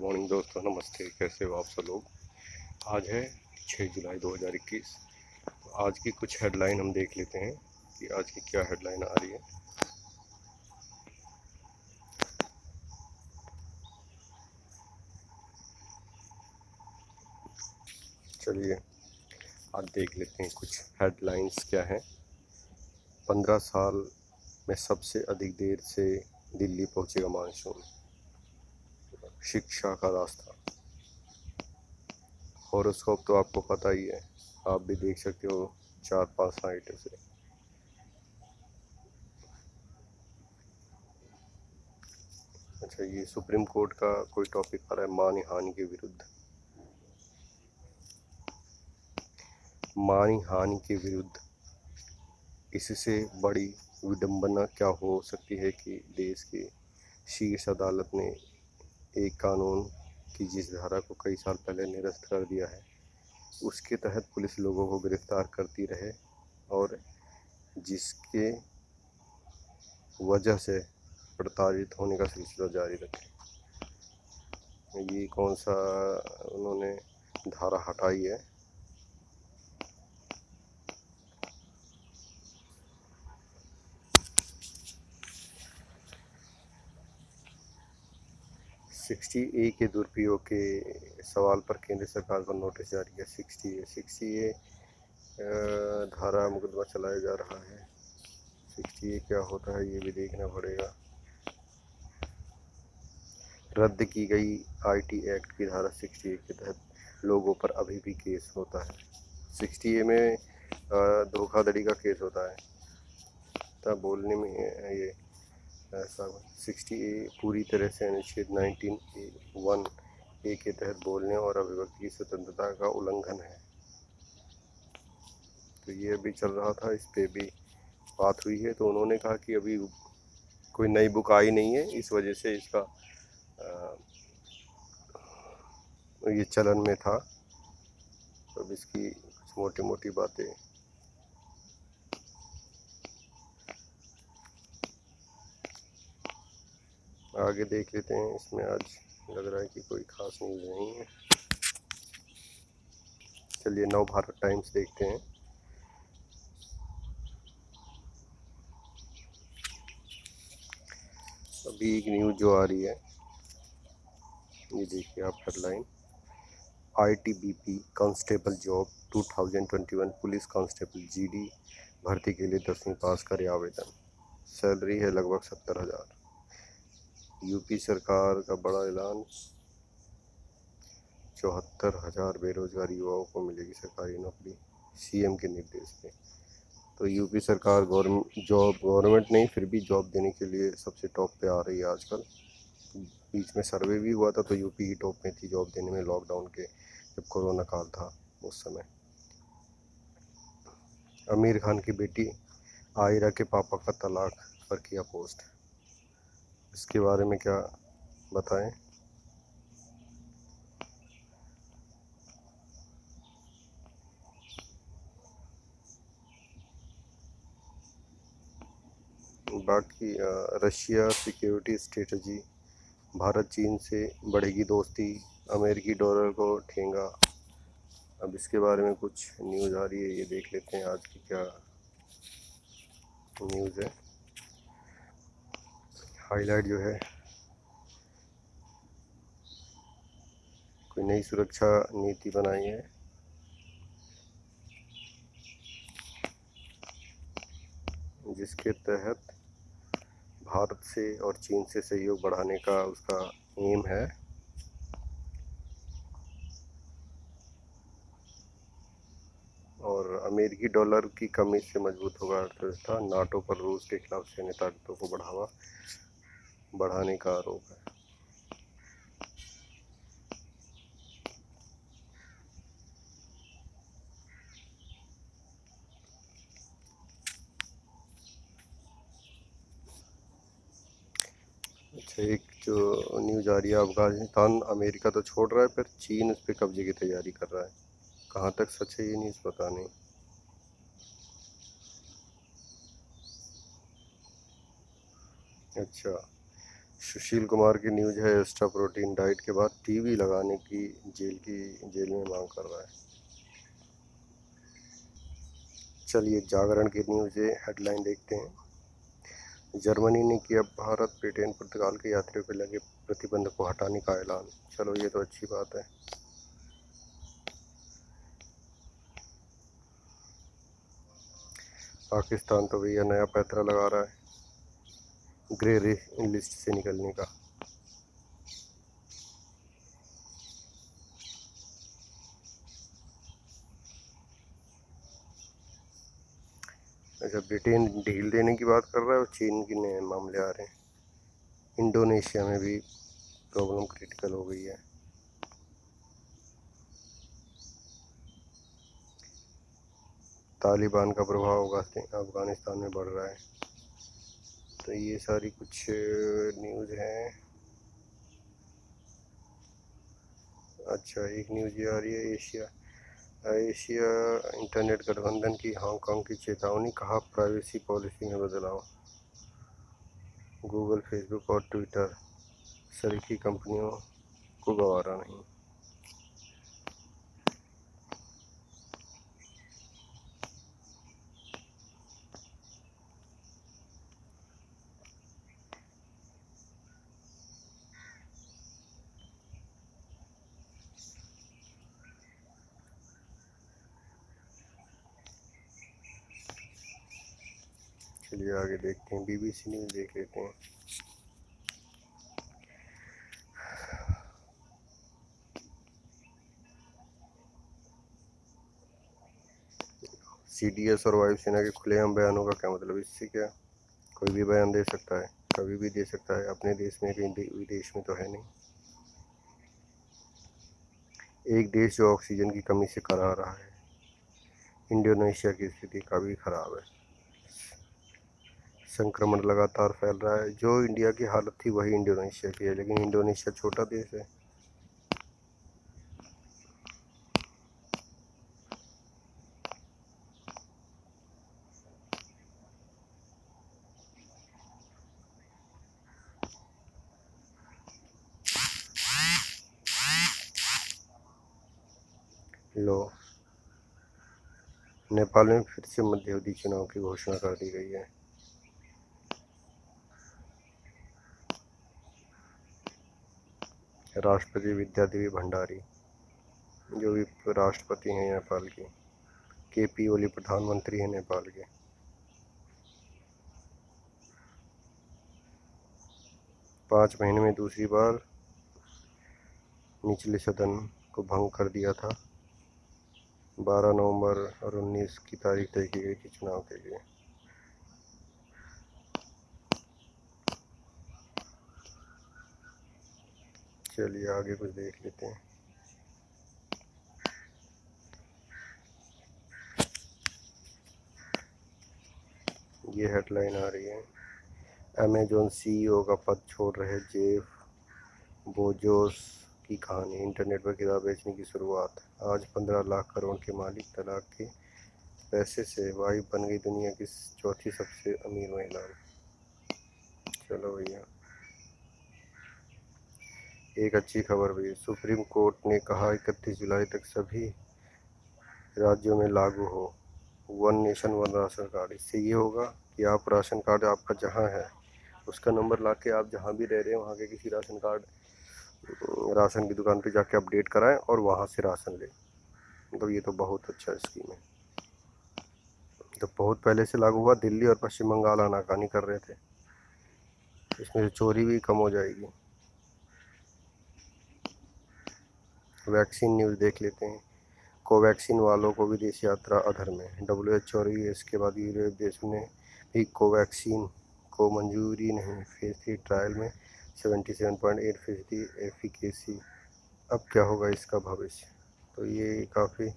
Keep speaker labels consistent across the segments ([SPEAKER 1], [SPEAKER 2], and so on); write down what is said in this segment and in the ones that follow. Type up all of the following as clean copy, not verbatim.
[SPEAKER 1] Morning दोस्तों, नमस्ते। कैसे हो आप सब लोग। आज है 6 जुलाई 2021। तो आज की कुछ हेडलाइन हम देख लेते हैं कि आज की क्या हेडलाइन आ रही है। चलिए आज देख लेते हैं कुछ हेडलाइंस क्या हैं। 15 साल में सबसे अधिक देर से दिल्ली पहुंचेगा मानसून, शिक्षा का रास्ता। हॉरोस्कोप तो आपको पता ही है, आप भी देख सकते हो 4-5 साइटों से। अच्छा, ये सुप्रीम कोर्ट का कोई टॉपिक आ रहा है, मानहानि के विरुद्ध। मानहानि के विरुद्ध इससे बड़ी विडंबना क्या हो सकती है कि देश की शीर्ष अदालत ने एक कानून की जिस धारा को कई साल पहले निरस्त कर दिया है, उसके तहत पुलिस लोगों को गिरफ्तार करती रहे और जिसके वजह से प्रताड़ित होने का सिलसिला जारी रखे। ये कौन सा उन्होंने धारा हटाई है? सिक्सटी ए के दुरुपयोग के सवाल पर केंद्र सरकार को नोटिस जारी किया। 60 ए धारा मुकदमा चलाया जा रहा है। 60 ए क्या होता है ये भी देखना पड़ेगा। रद्द की गई आईटी एक्ट की धारा 60 ए के तहत लोगों पर अभी भी केस होता है। 60 ए में धोखाधड़ी का केस होता है, तब बोलने में ये ऐसा। 60 ए पूरी तरह से अनुच्छेद 19(1)(a) के तहत बोलने और अभिव्यक्ति की स्वतंत्रता का उल्लंघन है। तो ये अभी चल रहा था, इस पे भी बात हुई है। तो उन्होंने कहा कि अभी कोई नई बुक आई नहीं है, इस वजह से इसका ये चलन में था। तो अब इसकी कुछ मोटी मोटी बातें आगे देख लेते हैं। इसमें आज लग रहा है कि कोई खास न्यूज़ नहीं है। चलिए नवभारत टाइम्स देखते हैं। अभी एक न्यूज़ जो आ रही है, ये देखिए आप headline. ITBP constable job 2021 police constable GD भर्ती के लिए 10वीं पास करे आवेदन। सैलरी है लगभग 70,000। यूपी सरकार का बड़ा ऐलान, 74,000 बेरोजगार युवाओं को मिलेगी सरकारी नौकरी, सीएम के निर्देश पे। तो यूपी सरकार गवर्नमेंट नहीं, फिर भी जॉब देने के लिए सबसे टॉप पे आ रही है आजकल। बीच में सर्वे भी हुआ था तो यूपी ही टॉप में थी जॉब देने में, लॉकडाउन के जब कोरोना काल था उस समय। आमिर खान की बेटी आयरा के पापा का तलाक पर किया पोस्ट, इसके बारे में क्या बताएं। बाकी रशिया सिक्योरिटी स्ट्रेटजी, भारत चीन से बढ़ेगी दोस्ती, अमेरिकी डॉलर को ठेंगा। अब इसके बारे में कुछ न्यूज़ आ रही है, ये देख लेते हैं आज की क्या न्यूज़ है। हाईलाइट जो है, कोई नई सुरक्षा नीति बनाई है, जिसके तहत भारत से और चीन से सहयोग बढ़ाने का उसका एम है। और अमेरिकी डॉलर की कमी से मजबूत होगा अर्थव्यवस्था। नाटो पर रूस के खिलाफ सैन्य ताकतों को बढ़ाने का आरोप है। अच्छा, एक जो न्यूज़ आ रही है, अफगानिस्तान अमेरिका तो छोड़ रहा है, फिर चीन उस पर कब्जे की तैयारी कर रहा है। कहाँ तक सच है ये न्यूज़ पता नहीं। अच्छा, सुशील कुमार की न्यूज है, एक्स्ट्रा प्रोटीन डाइट के बाद टीवी लगाने की जेल में मांग कर रहा है। चलिए जागरण की न्यूज हेडलाइन देखते हैं। जर्मनी ने किया भारत, ब्रिटेन, पुर्तगाल के यात्रियों पर लगे प्रतिबंध को हटाने का ऐलान। चलो ये तो अच्छी बात है। पाकिस्तान तो भैया नया पैंतरा लगा रहा है ग्रे लिस्ट से निकलने का। अच्छा, ब्रिटेन ढील देने की बात कर रहा है और चीन के नए मामले आ रहे हैं। इंडोनेशिया में भी प्रॉब्लम क्रिटिकल हो गई है। तालिबान का प्रभाव अफगानिस्तान में बढ़ रहा है। तो ये सारी कुछ न्यूज़ हैं। अच्छा, एक न्यूज़ ये आ रही है, एशिया इंटरनेट गठबंधन की हांगकांग की चेतावनी, कहा प्राइवेसी पॉलिसी में बदलाव। गूगल, फेसबुक और ट्विटर शरीकी कंपनियों को गंवारा नहीं। चलिए आगे देखते हैं, बीबीसी न्यूज़ देख लेते हैं। सीडीएस और वायुसेना के खुलेआम बयानों का क्या मतलब? इससे क्या कोई भी बयान दे सकता है, कभी भी दे सकता है, अपने देश में कहीं विदेश में तो है नहीं। एक देश जो ऑक्सीजन की कमी से करा रहा है। इंडोनेशिया की स्थिति काफ़ी खराब है, संक्रमण लगातार फैल रहा है। जो इंडिया की हालत थी वही इंडोनेशिया की है, लेकिन इंडोनेशिया छोटा देश है। लो, नेपाल में फिर से मध्यावधि चुनाव की घोषणा कर दी गई है। राष्ट्रपति विद्यादेवी भंडारी जो भी राष्ट्रपति हैं नेपाल की, केपी ओली प्रधानमंत्री हैं नेपाल के। पाँच महीने में दूसरी बार निचले सदन को भंग कर दिया था। 12 नवंबर और 19 की तारीख तय की गई थी चुनाव के लिए। चलिए आगे कुछ देख लेते हैं। ये हेडलाइन आ रही है, अमेजॉन सीईओ का पद छोड़ रहे जेफ बेजोस की कहानी, इंटरनेट पर किताब बेचने की शुरुआत। आज 15 लाख करोड़ के मालिक, तलाक के पैसे से वाइफ बन गई दुनिया की चौथी सबसे अमीर महिला। चलो भैया, एक अच्छी खबर भी, सुप्रीम कोर्ट ने कहा 31 जुलाई तक सभी राज्यों में लागू हो one nation one ration card. इससे ये होगा कि आप राशन कार्ड आपका जहाँ है उसका नंबर ला के आप जहाँ भी रह रहे हैं वहाँ के किसी राशन की दुकान पे जाके अपडेट कराएं और वहाँ से राशन लें। तो ये तो बहुत अच्छा स्कीम है। तो बहुत पहले से लागू हुआ, दिल्ली और पश्चिम बंगाल आनाकानी कर रहे थे, इसमें से चोरी भी कम हो जाएगी। वैक्सीन न्यूज़ देख लेते हैं। कोवैक्सीन वालों को विदेश यात्रा अधर में। WHO और यूएस के बाद यूरोप देशों ने भी कोवैक्सीन को मंजूरी नहीं। फेज 3 ट्रायल में 77.8% एफिकेसी। अब क्या होगा इसका भविष्य? तो ये काफ़ी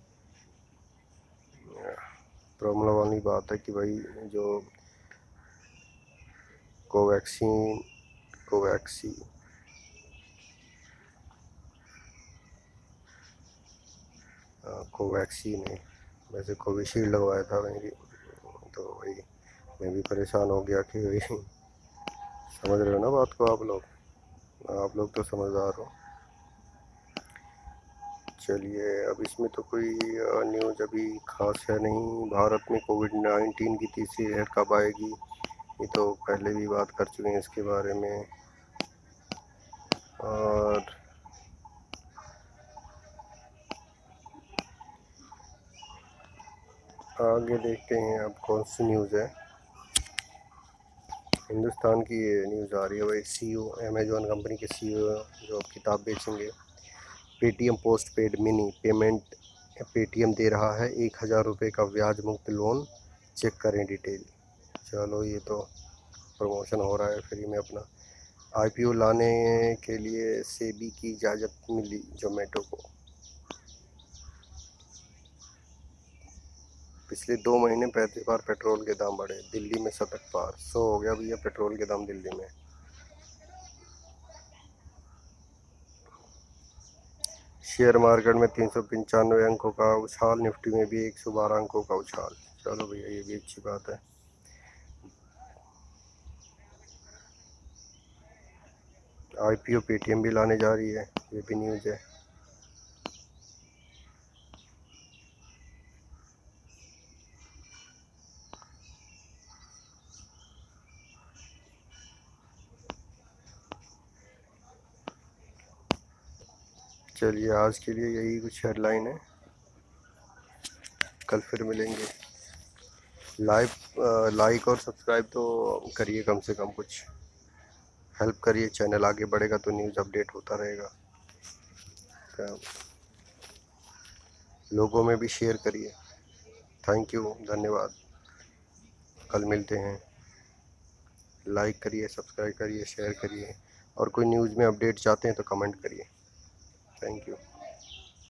[SPEAKER 1] प्रॉब्लम वाली बात है कि भाई जो कोवैक्सीन है, वैसे कोविशील्ड लगवाया था मेरी, तो वही मैं भी परेशान हो गया कि वही समझ रहे हो ना बात को आप लोग। आप लोग तो समझदार हो। चलिए, अब इसमें तो कोई न्यूज़ अभी खास है नहीं। भारत में कोविड-19 की तीसरी लहर कब आएगी, ये तो पहले भी बात कर चुके हैं इसके बारे में। और आगे देखते हैं अब कौन सी न्यूज़ है। हिंदुस्तान की ये न्यूज़ आ रही है भाई, सीईओ अमेजोन कंपनी के सीईओ जो किताब बेचेंगे। Paytm post paid mini payment, Paytm दे रहा है 1000 रुपये का ब्याज मुक्त लोन, चेक करें डिटेल। चलो, ये तो प्रमोशन हो रहा है फ्री में अपना। आईपीओ लाने के लिए सेबी की इजाज़त मिली जोमेटो को। पिछले 2 महीने 35 बार पेट्रोल के दाम बढ़े, दिल्ली में शतक पार। 100 हो गया भैया पेट्रोल के दाम दिल्ली में। शेयर मार्केट में 395 अंकों का उछाल, निफ्टी में भी 112 अंकों का उछाल। चलो भैया, ये भी अच्छी बात है। आईपीओ पेटीएम भी लाने जा रही है, ये भी न्यूज़ है। चलिए, आज के लिए यही कुछ हेडलाइन है, कल फिर मिलेंगे। लाइक और सब्सक्राइब तो करिए, कम से कम कुछ हेल्प करिए। चैनल आगे बढ़ेगा तो न्यूज़ अपडेट होता रहेगा। तो लोगों में भी शेयर करिए। थैंक यू, धन्यवाद। कल मिलते हैं। लाइक करिए, सब्सक्राइब करिए, शेयर करिए, और कोई न्यूज़ में अपडेट चाहते हैं तो कमेंट करिए। Thank you.